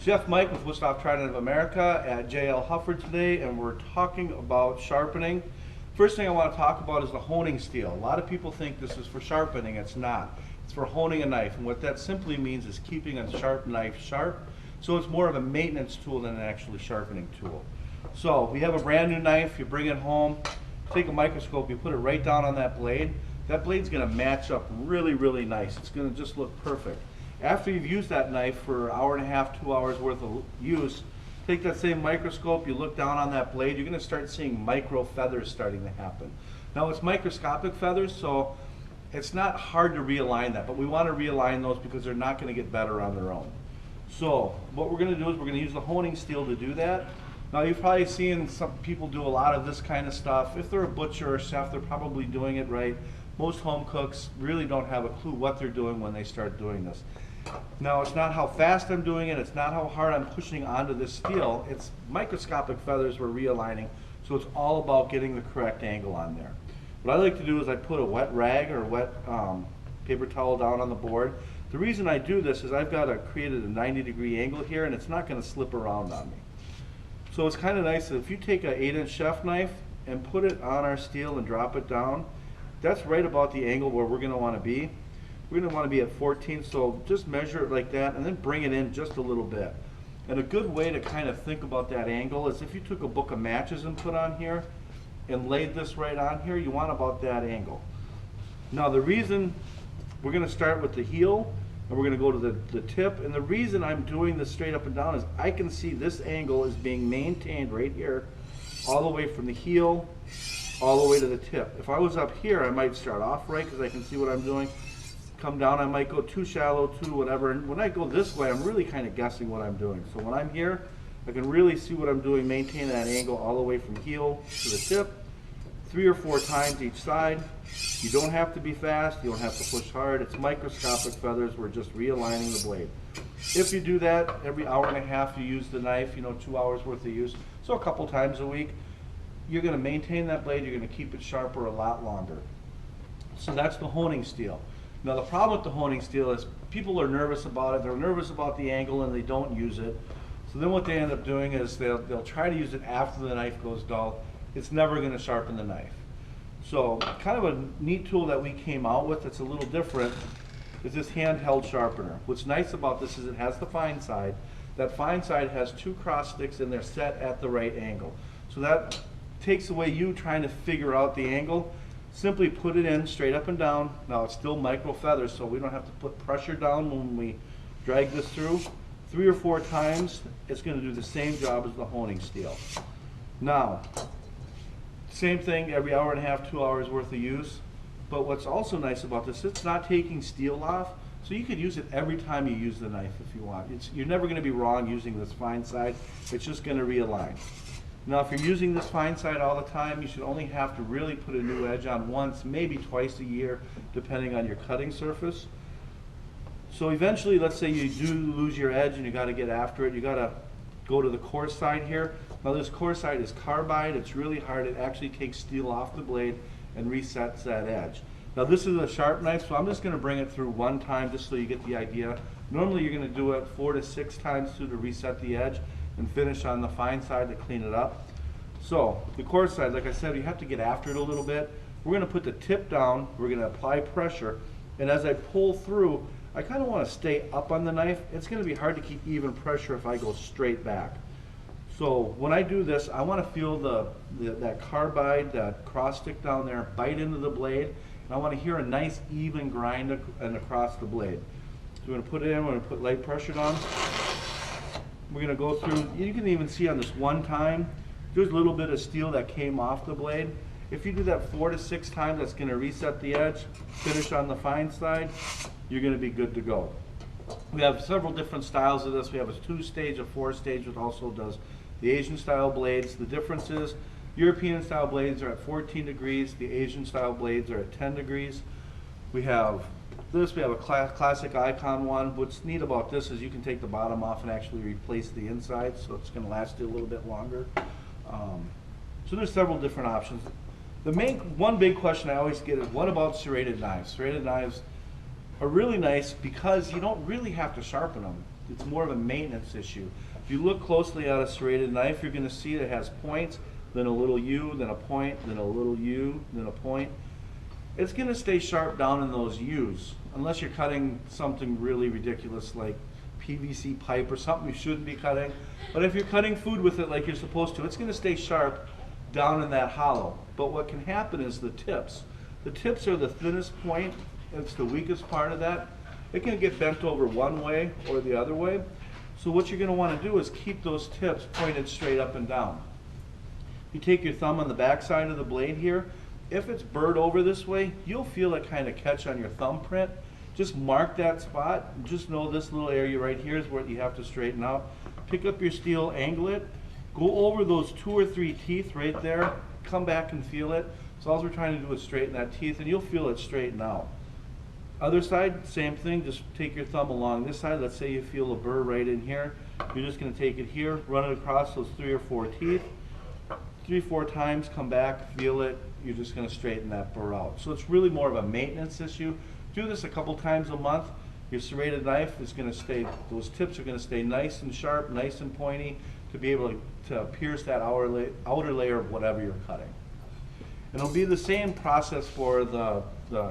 Chef Mike with Wichita Trident of America at JL Hufford today, and we're talking about sharpening. First thing I want to talk about is the honing steel. A lot of people think this is for sharpening. It's not. It's for honing a knife, and what that simply means is keeping a sharp knife sharp. So it's more of a maintenance tool than an actually sharpening tool. So we have a brand new knife. You bring it home, take a microscope, you put it right down on that blade. That blade's going to match up really, really nice. It's going to just look perfect. After you've used that knife for an hour and a half, 2 hours worth of use, take that same microscope, you look down on that blade, you're going to start seeing micro feathers starting to happen. Now it's microscopic feathers, so it's not hard to realign that, but we want to realign those because they're not going to get better on their own. So what we're going to do is we're going to use the honing steel to do that. Now you've probably seen some people do a lot of this kind of stuff. If they're a butcher or chef, they're probably doing it right. Most home cooks really don't have a clue what they're doing when they start doing this. Now it's not how fast I'm doing it, it's not how hard I'm pushing onto this steel, it's microscopic feathers we're realigning, so it's all about getting the correct angle on there. What I like to do is I put a wet rag or wet paper towel down on the board. The reason I do this is I've got created a 90-degree angle here and it's not going to slip around on me. So it's kind of nice that if you take an 8-inch chef knife and put it on our steel and drop it down, that's right about the angle where we're going to want to be. We're going to want to be at 14, so just measure it like that and then bring it in just a little bit. And a good way to kind of think about that angle is if you took a book of matches and put on here and laid this right on here, you want about that angle. Now the reason we're going to start with the heel and we're going to go to the tip, and the reason I'm doing this straight up and down is I can see this angle is being maintained right here all the way from the heel all the way to the tip. If I was up here, I might start off right because I can see what I'm doing. Come down, I might go too shallow, too whatever. And when I go this way, I'm really kind of guessing what I'm doing. So when I'm here, I can really see what I'm doing, maintain that angle all the way from heel to the tip, 3 or 4 times each side. You don't have to be fast, you don't have to push hard. It's microscopic feathers, we're just realigning the blade. If you do that every hour and a half you use the knife, 2 hours worth of use, so a couple times a week, you're going to maintain that blade, you're going to keep it sharper a lot longer. So that's the honing steel. Now the problem with the honing steel is people are nervous about it, they're nervous about the angle and they don't use it. So then what they end up doing is they'll try to use it after the knife goes dull. It's never going to sharpen the knife. So kind of a neat tool that we came out with that's a little different is this handheld sharpener. What's nice about this is it has the fine side. That fine side has 2 cross sticks and they're set at the right angle. So that takes away you trying to figure out the angle. Simply put it in straight up and down. Now it's still micro feathers, so we don't have to put pressure down when we drag this through. 3 or 4 times, it's going to do the same job as the honing steel. Now, same thing every hour and a half, 2 hours worth of use. But what's also nice about this, it's not taking steel off, so you could use it every time you use the knife if you want. You're never going to be wrong using this fine side. It's just going to realign. Now if you're using this fine side all the time, you should only have to really put a new edge on once, maybe twice a year, depending on your cutting surface. So eventually, let's say you do lose your edge and you got to get after it, you got to go to the coarse side here. Now this coarse side is carbide, it's really hard, it actually takes steel off the blade and resets that edge. Now this is a sharp knife, so I'm just going to bring it through one time just so you get the idea. Normally you're going to do it 4 to 6 times through to reset the edge and finish on the fine side to clean it up. So the coarse side, like I said, you have to get after it a little bit. We're going to put the tip down, we're going to apply pressure, and as I pull through, I kind of want to stay up on the knife. It's going to be hard to keep even pressure if I go straight back. So when I do this, I want to feel that carbide, that cross stick down there, bite into the blade, and I want to hear a nice even grind across the blade. So we're going to put it in, we're going to put light pressure down. We're going to go through, you can even see on this one time, there's a little bit of steel that came off the blade. If you do that 4 to 6 times, that's going to reset the edge, finish on the fine side, you're going to be good to go. We have several different styles of this. We have a 2-stage, a 4-stage, which also does the Asian style blades. The difference is European style blades are at 14 degrees, the Asian style blades are at 10 degrees. We have this, we have a classic icon one. What's neat about this is you can take the bottom off and actually replace the inside, so it's going to last you a little bit longer. So there's several different options. The one big question I always get is, what about serrated knives? Serrated knives, are really nice because you don't really have to sharpen them. It's more of a maintenance issue. If you look closely at a serrated knife, you're going to see that it has points, then a little U, then a point, then a little U, then a point. It's going to stay sharp down in those U's, unless you're cutting something really ridiculous like PVC pipe or something you shouldn't be cutting. But if you're cutting food with it like you're supposed to, it's going to stay sharp down in that hollow. But what can happen is the tips. The tips are the thinnest point. It's the weakest part of that. It can get bent over one way or the other way. So what you're going to want to do is keep those tips pointed straight up and down. You take your thumb on the back side of the blade here. If it's burred over this way, you'll feel it kind of catch on your thumbprint. Just mark that spot. Just know this little area right here is what you have to straighten out. Pick up your steel, angle it. Go over those 2 or 3 teeth right there. Come back and feel it. So all we're trying to do is straighten that teeth, and you'll feel it straighten out. Other side, same thing. Just take your thumb along this side. Let's say you feel a burr right in here. You're just going to take it here, run it across those 3 or 4 teeth. 3 or 4 times, come back, feel it. You're just going to straighten that burr out. So it's really more of a maintenance issue. Do this a couple times a month. Your serrated knife is going to stay, those tips are going to stay nice and sharp, nice and pointy to be able to pierce that outer layer of whatever you're cutting. And it'll be the same process for the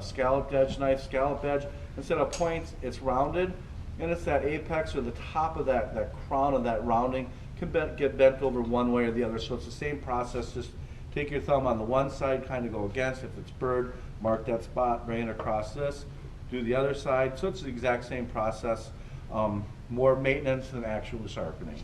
scalloped edge knife. Scalloped edge, instead of points, it's rounded, and it's that apex or the top of that crown of that rounding can get bent over one way or the other. So it's the same process. Just take your thumb on the one side, kind of go against. If it's burred, mark that spot, bring it across this. Do the other side. So it's the exact same process. More maintenance than actual sharpening.